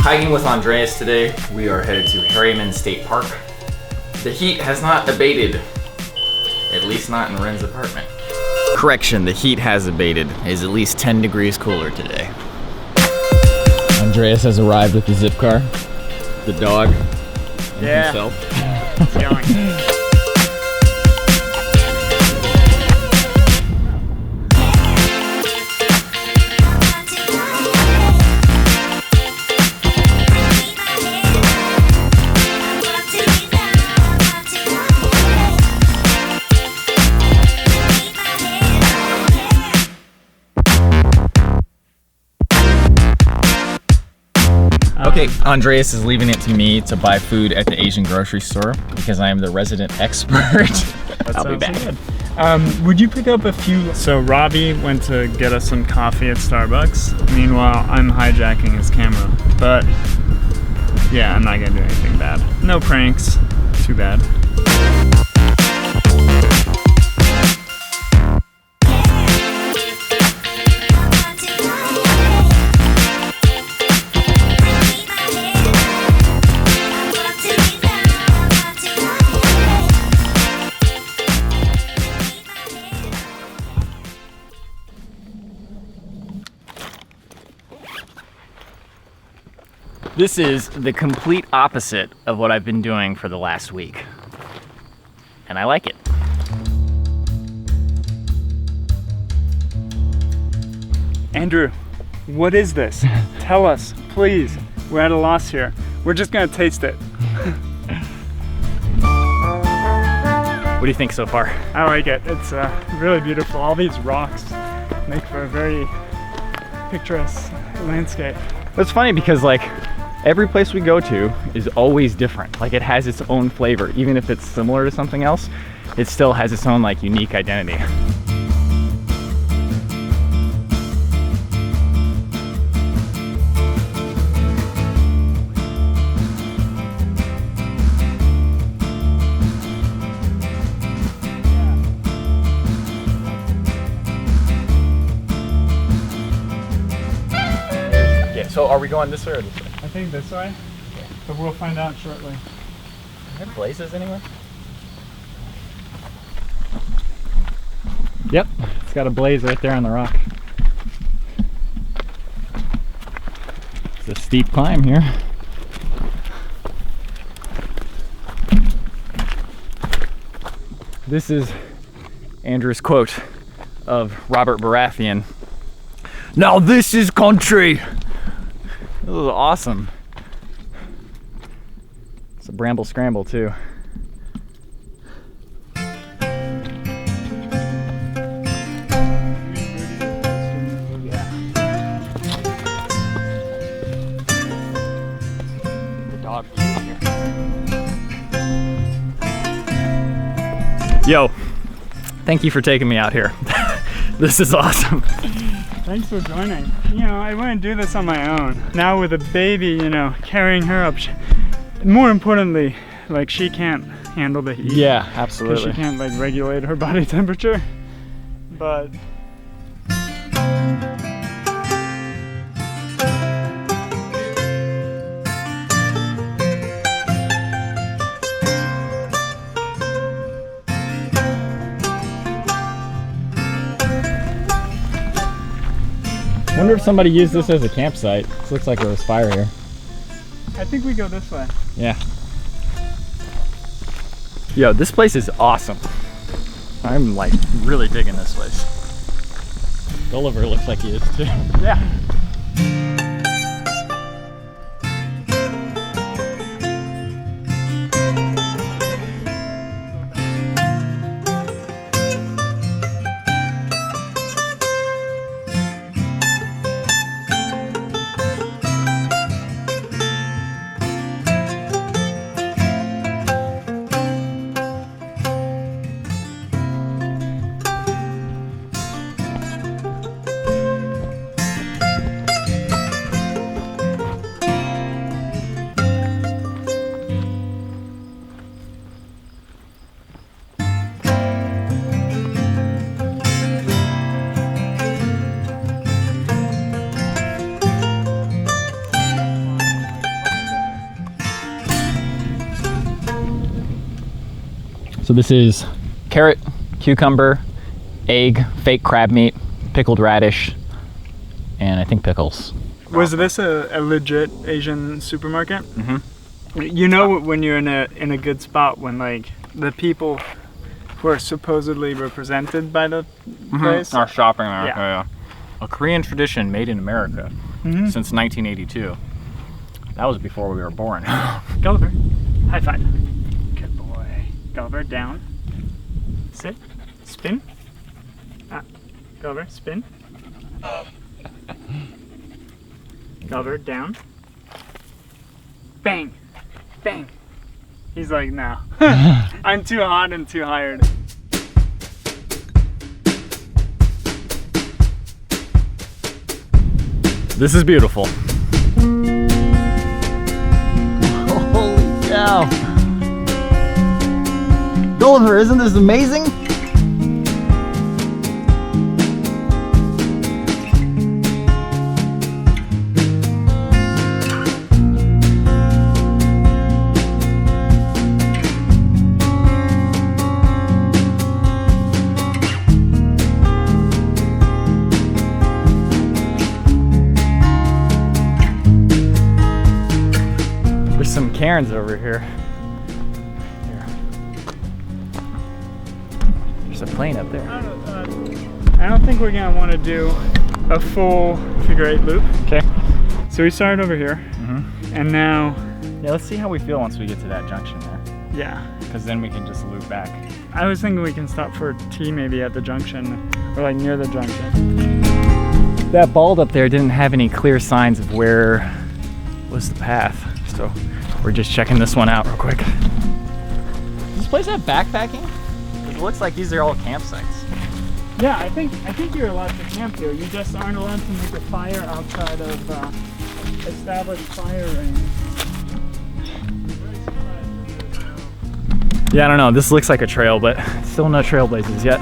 Hiking with Andreas today. We are headed to Harriman State Park. The heat has not abated, at least not in Ren's apartment. Correction, the heat has abated. It is at least 10 degrees cooler today. Andreas has arrived with the zip car, the dog, and himself. It's going. Okay, Andreas is leaving it to me to buy food at the Asian grocery store because I am the resident expert. I'll be back. Good. Would you pick up a few? So Robby went to get us some coffee at Starbucks. Meanwhile, I'm hijacking his camera. But yeah, I'm not gonna do anything bad. No pranks. Too bad. This is the complete opposite of what I've been doing for the last week. And I like it. Andrew, what is this? Tell us, please. We're at a loss here. We're just gonna taste it. What do you think so far? I like it. It's really beautiful. All these rocks make for a very picturesque landscape. It's funny because like every place we go to is always different. Like it has its own flavor. Even if it's similar to something else, it still has its own like unique identity. So are we going this way or this way? I think this way, but we'll find out shortly. Are there blazes anywhere? Yep, it's got a blaze right there on the rock. It's a steep climb here. This is Andrew's quote of Robert Baratheon. "Now this is country!" This is awesome. It's a bramble scramble too. The dog is here. Yo, thank you for taking me out here. This is awesome. Thanks for joining. You know, I wouldn't do this on my own. Now with a baby, you know, carrying her up. More importantly, like she can't handle the heat. Yeah, 'Cause absolutely. she can't like regulate her body temperature. But I wonder if somebody used this as a campsite. This looks like there was fire here. I think we go this way. Yeah. Yo, this place is awesome. I'm like really digging this place. Gulliver looks like he is too. Yeah. So this is carrot, cucumber, egg, fake crab meat, pickled radish, and I think pickles. Was this a legit Asian supermarket? Mm-hmm. You know when you're in a good spot when like the people who are supposedly represented by the place are shopping there. Yeah. A Korean tradition made in America since 1982. That was before we were born. Gulliver, high five. Good boy. Gulliver, down. Sit. Spin. Gulliver, spin. Gulliver, down. Bang. Bang. He's like, no. I'm too hot and too hired. This is beautiful. Holy cow. Gulliver, isn't this amazing? Some cairns over here. There's a plane up there. I don't think we're gonna want to do a full figure 8 loop. Okay. So we started over here, and now. Yeah, let's see how we feel once we get to that junction there. Yeah. Because then we can just loop back. I was thinking we can stop for tea maybe at the junction, or like near the junction. That bald up there didn't have any clear signs of where was the path, so we're just checking this one out real quick. Does this place have backpacking? It looks like these are all campsites. Yeah, I think you're allowed to camp here. You just aren't allowed to make a fire outside of established fire range. Yeah, I don't know. This looks like a trail, but still no trailblazers yet.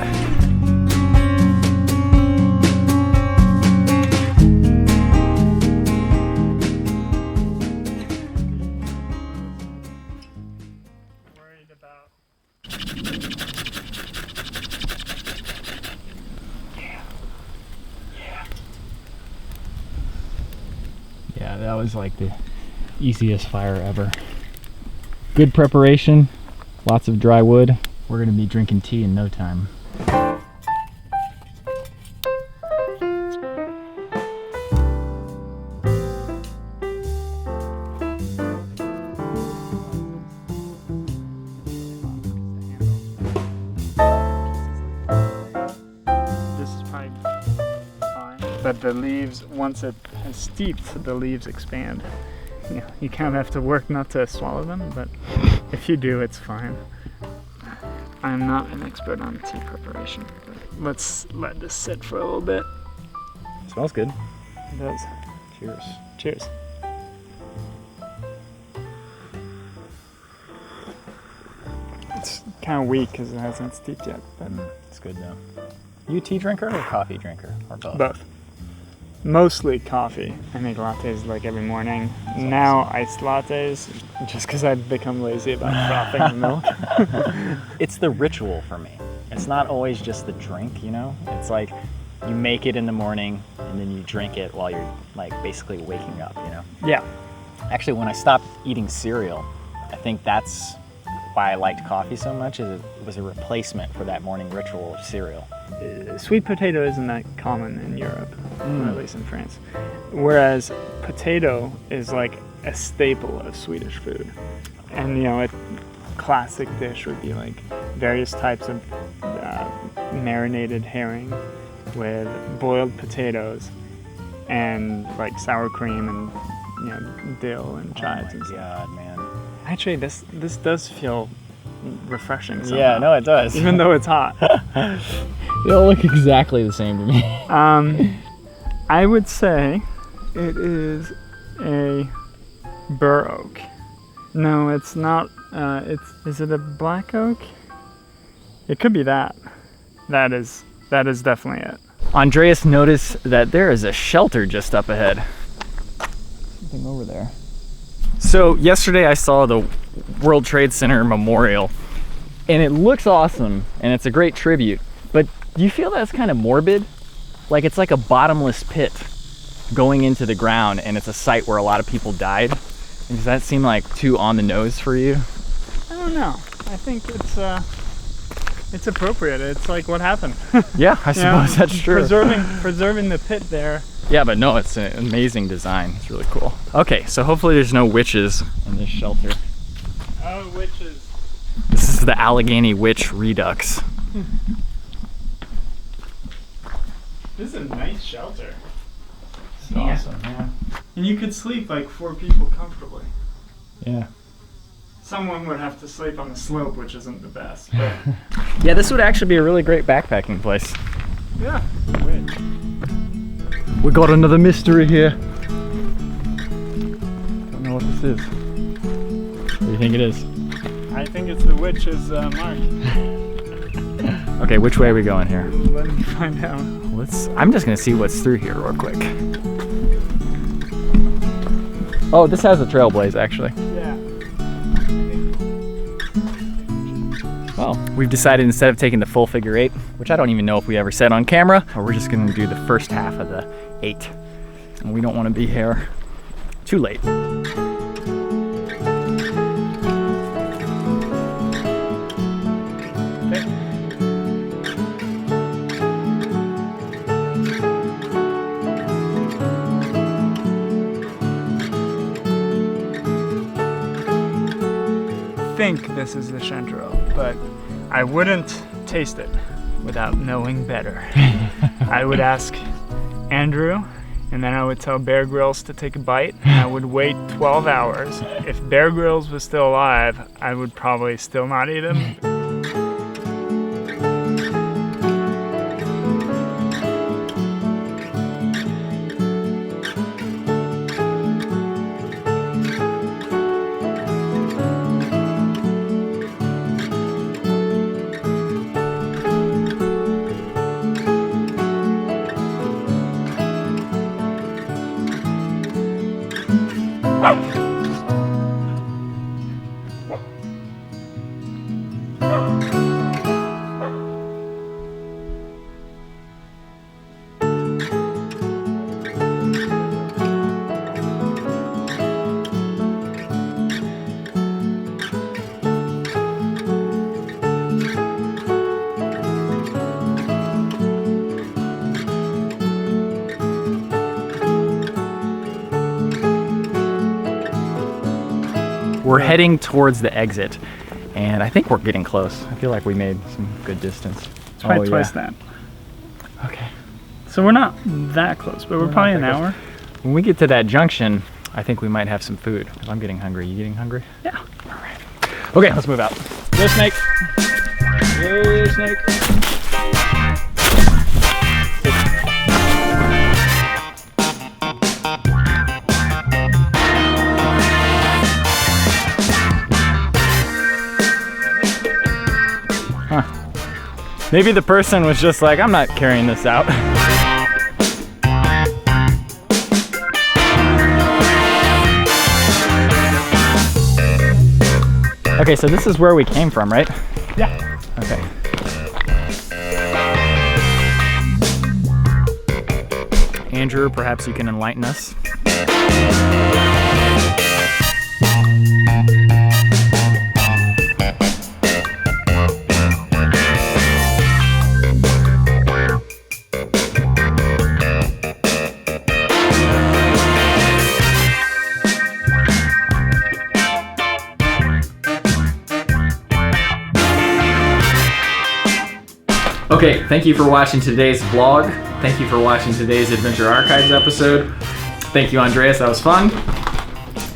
Yeah, that was like the easiest fire ever. Good preparation, lots of dry wood. We're gonna be drinking tea in no time. This is probably fine. But the leaves, once it has steeped, the leaves expand. You kind of have to work not to swallow them, but if you do, it's fine. I'm not an expert on tea preparation, but let's let this sit for a little bit. Smells good. It does. Cheers. Cheers. It's kind of weak because it hasn't steeped yet, but It's good though. You a tea drinker or a coffee drinker, or both? both. Mostly coffee. I make lattes like every morning. Now iced lattes, just because I've become lazy about frothing the milk. It's the ritual for me. It's not always just the drink, you know? It's like you make it in the morning and then you drink it while you're like basically waking up, you know? Yeah. Actually, when I stopped eating cereal, I think that's why I liked coffee so much, is it was a replacement for that morning ritual of cereal. Sweet potato isn't that common in Europe, or at least in France. Whereas potato is like a staple of Swedish food. And you know, a classic dish would be like various types of marinated herring with boiled potatoes and like sour cream and dill and chives and stuff. God, man. Actually, this does feel refreshing somehow. Yeah, no, it does. Even though it's hot. They all look exactly the same to me. I would say it is a bur oak. No, it's not. Is it a black oak? It could be that. That is definitely it. Andreas noticed that there is a shelter just up ahead. Something over there. So yesterday I saw the World Trade Center memorial And it looks awesome, and it's a great tribute. But do you feel that's kind of morbid? Like it's like a bottomless pit going into the ground, and it's a site where a lot of people died. Does that seem like too on the nose for you? I don't know. I think it's appropriate. It's like what happened. Yeah, I suppose that's true. Preserving the pit there. Yeah, but no, it's an amazing design. It's really cool. Okay, so hopefully there's no witches in this shelter. Oh, witches. This is the Allegheny Witch Redux. This is a nice shelter. It's awesome, yeah. And you could sleep like 4 people comfortably. Yeah. Someone would have to sleep on the slope, which isn't the best. But Yeah, this would actually be a really great backpacking place. yeah. We got another mystery here. Don't know what this is. What do you think it is? I think it's the witch's mark. Okay, which way are we going here? Let me find out. I'm just gonna see what's through here real quick. Oh, this has a trailblaze actually. Yeah. Well, we've decided instead of taking the full figure 8, which I don't even know if we ever said on camera, we're just gonna do the first half of the 8. And we don't wanna be here too late. I think this is the chanterelle, but I wouldn't taste it without knowing better. I would ask Andrew, and then I would tell Bear Grylls to take a bite, and I would wait 12 hours. If Bear Grylls was still alive, I would probably still not eat him. We're heading towards the exit, and I think we're getting close. I feel like we made some good distance. It's probably twice that. Okay. So we're not that close, but we're probably an hour. When we get to that junction, I think we might have some food. I'm getting hungry. You getting hungry? Yeah. All right. Okay, let's move out. Go snake. Go snake. Maybe the person was just like, I'm not carrying this out. Okay, so this is where we came from, right? Yeah. Okay. Andrew, perhaps you can enlighten us. Okay, thank you for watching today's vlog. Thank you for watching today's Adventure Archives episode. Thank you, Andreas, that was fun.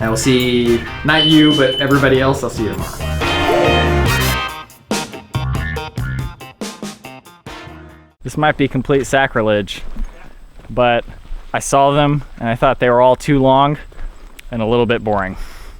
I will see, not you, but everybody else, I'll see you tomorrow. This might be complete sacrilege, but I saw them and I thought they were all too long and a little bit boring.